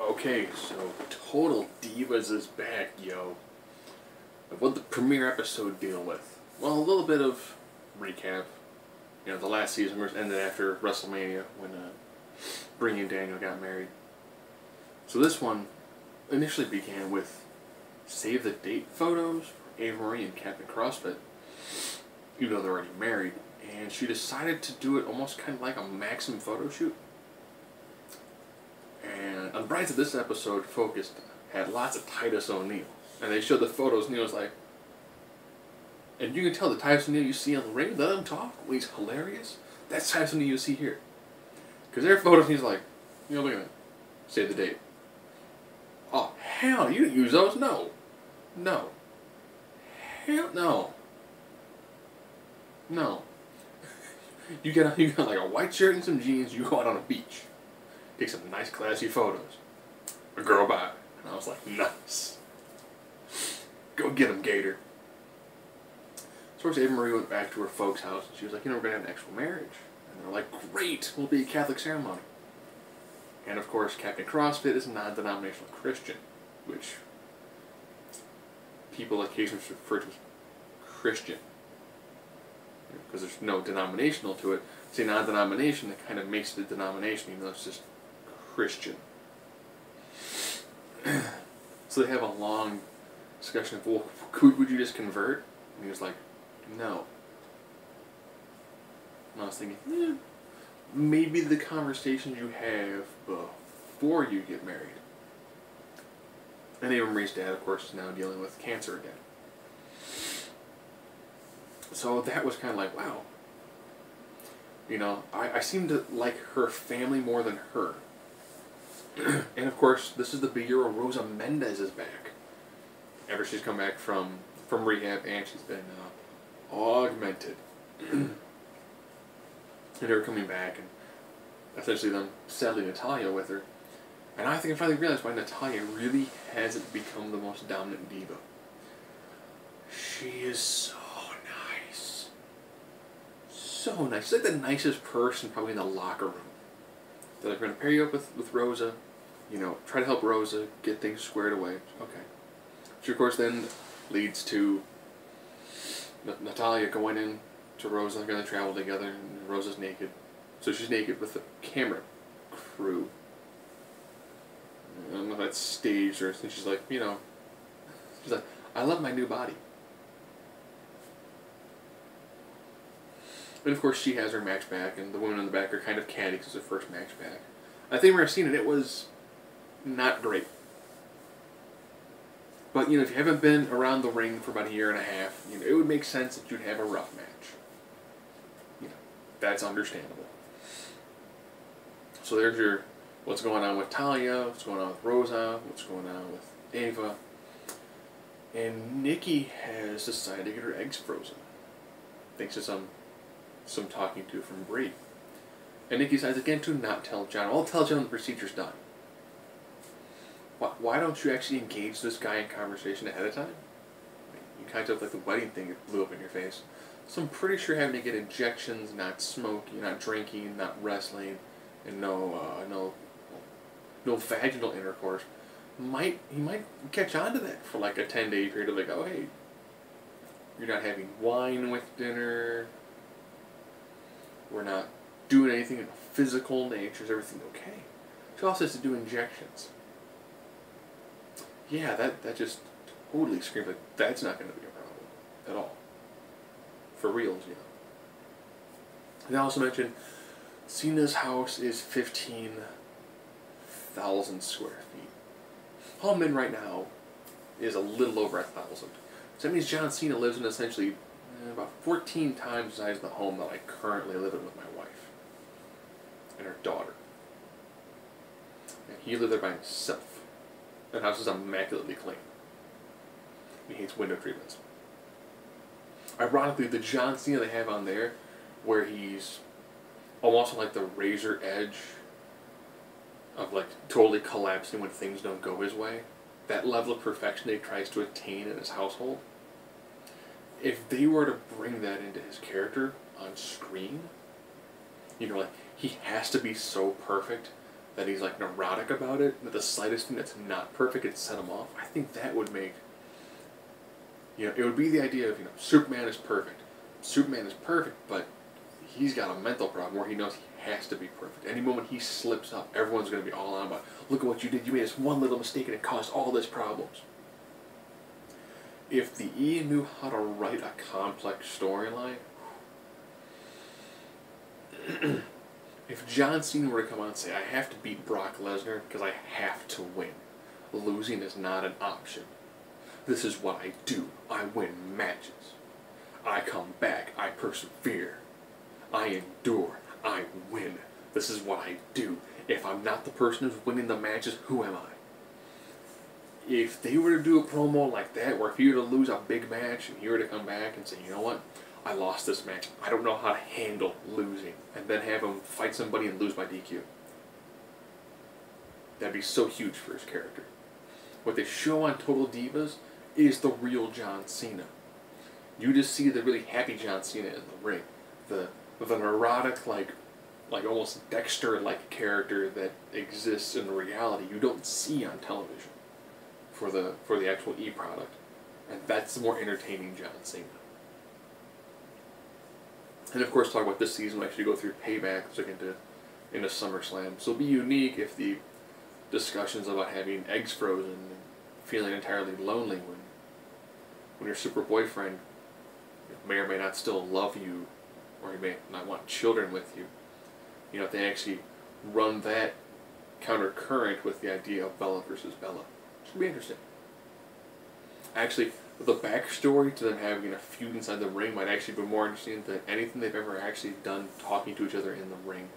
Okay, so Total Divas is back, yo. What did the premiere episode deal with? Well, a little bit of recap. You know, the last season ended after WrestleMania when Brie and Daniel got married. So this one initially began with save the date photos for Ava Marie and Captain CrossFit, even though they're already married. And she decided to do it almost kind of like a Maxim photo shoot. And on the brides of this episode had lots of Titus O'Neil. And they showed the photos, and he was like, and you can tell the Titus O'Neil you see on the ring, let him talk, when he's hilarious, that's Titus O'Neil you see here. Because there are photos, and he's like, you know, look at that. Save the date. Oh, hell, you didn't use those? No. No. Hell no. No. You got like a white shirt and some jeans, you go out on a beach. Take some nice classy photos. A girl by. And I was like, nice. Go get him, Gator. So of course, Ava Marie went back to her folks' house and she was like, you know, we're going to have an actual marriage. And they're like, great, we'll be a Catholic ceremony. And of course, Captain CrossFit is a non-denominational Christian, which people occasionally refer to as Christian. Because there's no denominational to it. Say non-denomination, that kind of makes it a denomination, even though it's just Christian. So they have a long discussion of, well, would you just convert? And he was like, no. And I was thinking, maybe the conversations you have before you get married. And Ava Marie's dad, of course, is now dealing with cancer again. So that was kind of like, wow. You know, I seem to like her family more than her. And of course, this is the big year where Rosa Mendez is back. Ever she's come back from rehab and she's been augmented. And they're coming back and essentially them settling Natalya with her. And I think I finally realized why Natalya really hasn't become the most dominant diva. She is so nice. So nice. She's like the nicest person probably in the locker room. They're like, we're going to pair you up with Rosa. You know, try to help Rosa get things squared away. Okay. Which of course then leads to Natalya going in to Rosa. They're going to travel together and Rosa's naked. So she's naked with the camera crew. I don't know if that's staged or anything. She's like, you know, she's like, I love my new body. And of course she has her match back, and the women in the back are kind of catty because it's her first match back. I think we've seen it. It was not great. But, you know, if you haven't been around the ring for about a year and a half, you know, it would make sense that you'd have a rough match. You know, that's understandable. So there's your what's going on with Talia, what's going on with Rosa, what's going on with Ava. And Nikki has decided to get her eggs frozen. Thanks to some talking to from Brie. And Nikki decides again to not tell John. I'll tell John the procedure's done. Why don't you actually engage this guy in conversation ahead of time? I mean, you kind of like the wedding thing that blew up in your face. So I'm pretty sure having to get injections, not smoking, not drinking, not wrestling, and no vaginal intercourse, he might catch on to that for like a 10-day period of like, oh hey, you're not having wine with dinner. We're not doing anything in a physical nature. Is everything okay? She also has to do injections. Yeah, that just totally screams like that's not going to be a problem at all. For reals, you know. And I also mentioned Cena's house is 15,000 square feet. Home in right now is a little over 1,000. So that means John Cena lives in essentially about 14 times the size of the home that I currently live in with my wife and her daughter. And he lived there by himself. The house is immaculately clean. He hates window treatments. Ironically, the John Cena they have on there, where he's almost on like the razor edge of like totally collapsing when things don't go his way, that level of perfection that he tries to attain in his household, if they were to bring that into his character on screen, you know, like, he has to be so perfect that he's like neurotic about it, that the slightest thing that's not perfect could set him off. I think that would make, it would be the idea of, Superman is perfect. Superman is perfect, but he's got a mental problem where he knows he has to be perfect. Any moment he slips up, everyone's going to be all on about, look at what you did. You made this one little mistake and it caused all these problems. If the E knew how to write a complex storyline, if John Cena were to come out and say, I have to beat Brock Lesnar because I have to win. Losing is not an option. This is what I do. I win matches. I come back. I persevere. I endure. I win. This is what I do. If I'm not the person who's winning the matches, who am I? If they were to do a promo like that, where if he were to lose a big match and he were to come back and say, you know what? I lost this match. I don't know how to handle losing. And then have him fight somebody and lose by DQ. That'd be so huge for his character. What they show on Total Divas is the real John Cena. You just see the really happy John Cena in the ring. The neurotic, like almost Dexter-like character that exists in reality you don't see on television for the actual E product. And that's the more entertaining John Cena. And of course, talk about this season, we'll actually go through Payback, so into SummerSlam. So it'll be unique if the discussions about having eggs frozen and feeling entirely lonely when your super boyfriend may or may not still love you, or he may not want children with you. If they actually run that counter current with the idea of Bella versus Bella. It's going to be interesting. Actually, the backstory to them having a feud inside the ring might actually be more interesting than anything they've ever actually done talking to each other in the ring.